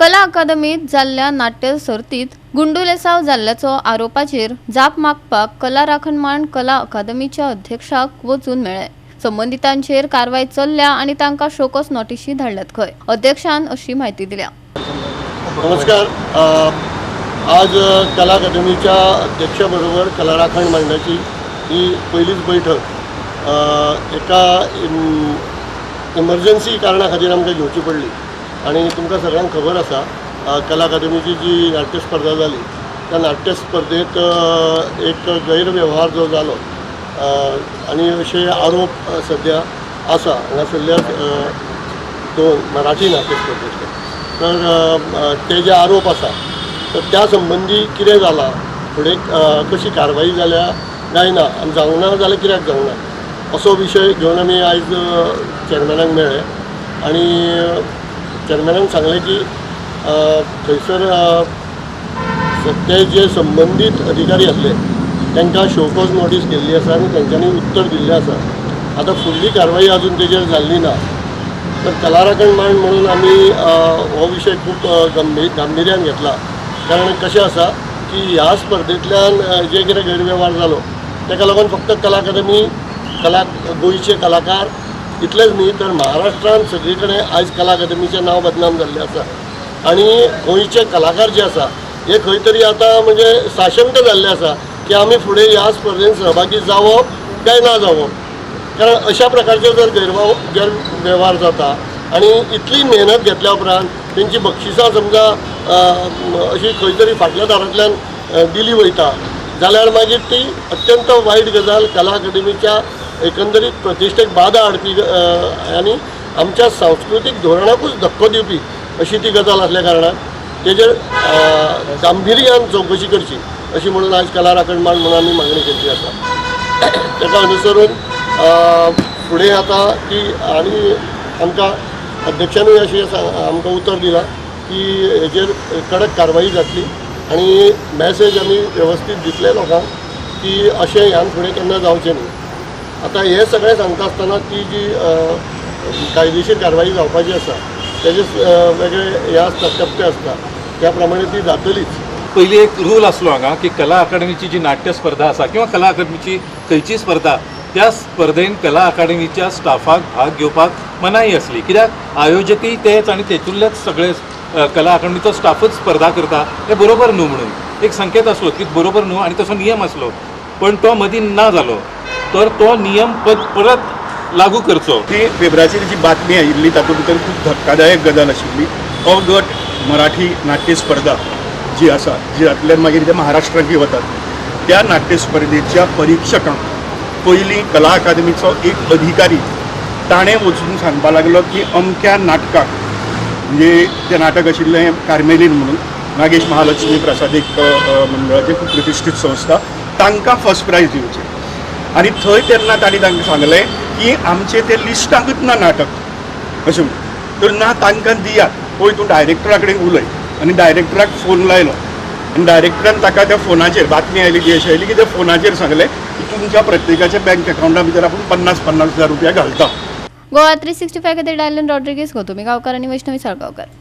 कला अकादमीत जाल्ल्या नाट्य सर्तीत गुंडुलेसाव जाल्ल्याचो आरोपाचेर जाप मागपाक कला राखणमान कला अकादमीच्या अध्यक्षाक वचून मेळ्ळे। संबंधितांचेर कारवाई चल्ल्या आणि तांकां शोकस नोटीसी धाडल्यात खंय। अध्यक्षान अशी माहिती दिल्या। नमस्कार। आज कला अकादमीच्या अध्यक्षाबरोबर कला राखण मंडळाची ही पहिलीच बैठक एका इमर्जन्सी कारणा खातीर आमकां घेवची पडली आणि तुमकां सगळ्यांक खबर आसा कला अकादमीची जी नाट्य स्पर्धा जाली त्या नाट्य स्पर्धेत एक गैरव्यवहार जो जालो आणि अशे आरोप सध्या आसा हांगासरल्या दोन मराठी नाट्य स्पर्धेंतले। तर ते जे आरोप आसा तर त्या संबंधी कितें जालां, फुडें कशी कारवाई जाल्या काय ना आनी जावंक ना जाल्यार कित्याक जावंक ना असो विशय घेवन आमी आयज चेअरमॅनाक मेळ्ळे आणि चेअरमॅनान सांगलें की थंयसर ते जे संबंधीत अधिकारी आसले तांकां शोकॉज नोटीस केल्ली आसा आनी तांच्यांनी उत्तर दिल्लें आसा। आतां फुडली कारवाई अजून तेजेर जाल्ली ना। तर कला राखण मंडळ म्हणून आमी हो विशय खूब गांभीर्यान घेतला, कारण कशें आसा की ह्या स्पर्धेंतल्यान जे कितें गैरव्यवहार जालो ताका लागून फक्त कला अकादमी गोंयचे कलाकार इतलेंच न्ही तर महाराष्ट्रांत सगळे कडेन आयज कला अकादमीचें नांव बदनाम जाल्लें आसा आनी गोंयचे कलाकार जे आसा हे खंय तरी आतां म्हणजे साशंक जाल्ले आसा की आमी फुडें ह्या स्पर्धेंत सहभागी जावप काय ना जावप। कारण अशा प्रकारचे जर गैरव्यवहार जाता आणि इतली मेहनत घेतल्या उपरांत तेंची बक्षिसां समजा अशी खंय तरी फाटल्या दारांतल्यान दिली वयता जाल्यार मागीर ती अत्यंत वायट गजाल, कला अकादमीच्या एकंदरीत प्रतिश्ठेक बाधा हाडपी आनी आमच्या सांस्कृतीक धोरणाकूच धक्को दिवपी अशी ती गजाल असल्या कारणान तेजेर गांभीर्यान चवकशी करची अशी म्हणून आज कला राखण मंडळ म्हणून आमी मागणी केल्ली आसा। ताका अनुसरून फुडें आतां ती आनी आमकां अध्यक्षानूय अशें आमकां उतर दिलां की हेजेर कडक कारवाई जातली आनी मॅसेज आमी वेवस्थीत दितले लोकांक की अशें ह्यान फुडें केन्ना जावचें न्ही। आतां हे सगळें सांगता आसतना ती जी कायदेशीर कारवाई जावपाची आसा तेजे वेगळे हे आसता, टप्पे आसता, त्या प्रमाणे ती जातलीच। पयली एक रूल आसलो हांगा की कला अकादमीची जी नाट्य स्पर्धा आसा किंवा कला अकादमीची खंयची स्पर्धा त्या स्पर्धेन कला अकादमीच्या स्टाफाक भाग घेवपाक मनाई आसली, कित्याक आयोजकय तेच आनी तेतूंतलेच सगळे कला अकादमीचो स्टाफच स्पर्धा करता हें बरोबर न्हू म्हणून एक संकेत आसलो की बरोबर न्हू आनी तसो नियम आसलो, पण तो मदीं ना जालो। तर तो नियम परत लागू करचो। ती फेब्रुवारीची जी बातमी आयिल्ली तातूंत भितर खूब धक्कादायक गजाल आशिल्ली। हो गट मराठी नाट्य स्पर्धा जी आसा जातूंतल्यान मागीर ते महाराष्ट्राक वतात त्या नाट्य स्पर्धेच्या परीक्षकांक पयलीं कला अकादमीचो एक अधिकारी ताणें वचून सांगपाक लागलो की अमक्या नाटकाक म्हणजे तें नाटक आशिल्लें कार्मेलीन म्हणून नागेश महालक्ष्मी प्रसाद एक मंडळाची खूब प्रतिश्ठीत संस्था, तांकां फर्स्ट प्रायज दिवचें आनी थंय तेन्ना तांणी तांकां सांगलें की आमचें तें लिस्टाकूच ना नाटक अशें म्हणून। तर ना तांकां दियात, पळय तूं डायरेक्टरा कडेन उलय आनी डायरेक्टराक फोन लायलो आनी डायरेक्टरान ताका त्या फोनाचेर बातमी आयली ती अशी आयली की त्या फोनाचेर सांगलें की तुमच्या प्रत्येकाच्या बँक अकाउंटा भितर आपूण 50,000 रुपया घालता। गोवा 365 खातीर डायलन रॉड्रिगीस, गौतमी गांवकार आनी वैष्णवी साळगांवकर।